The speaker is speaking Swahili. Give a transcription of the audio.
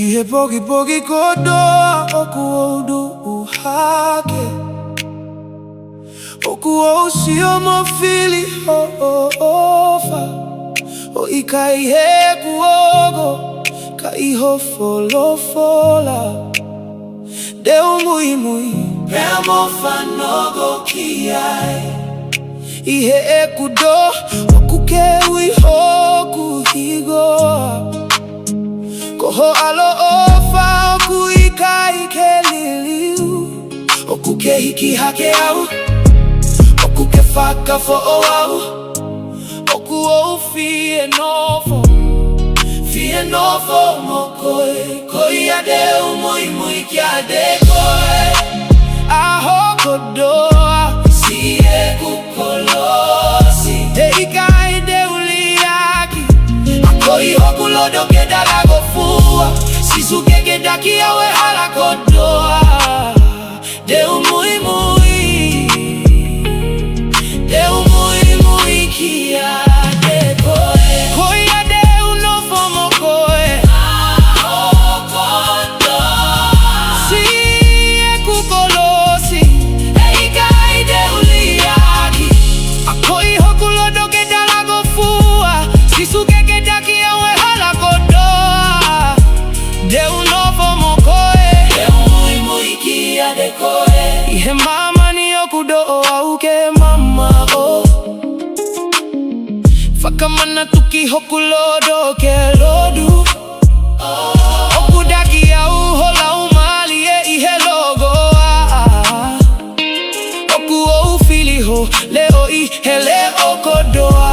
Ihe bogi bogi kodoa oku oudu uhake oku osio mofili ofa o ikai he kuogo kai ho folofola deu mui mui premo fanogo kiai ihe ekudo oku kewi hoku higoa Koho alo ofa oku ikai keliliu Oku ke hiki hake au Oku ke whaka fo o au Oku o fie nofo mo koe Koi adeu mui mui ki ade koe Aho kodoa Si e kukolosi Te ikai deu liaki Akoi hoku lodo ke dalago Sisuke ke daki awe hala kodoa Deu mui mui kia de koe Koi a deu no fomo koe Aho kodoa Si e kukolosi E ikai deu liaki Akoi hoku lodo ke dalago fua Sisuke ke daki awe hala kodoa Deu novo mokoe Deu mui mui kia de koe Ihe mama ni okudo o auke mama o Whakamana tuki hoku lodo ke lodu Oku daki au hola umali e ihe logo Oku o fili ho leo I hele o kodoa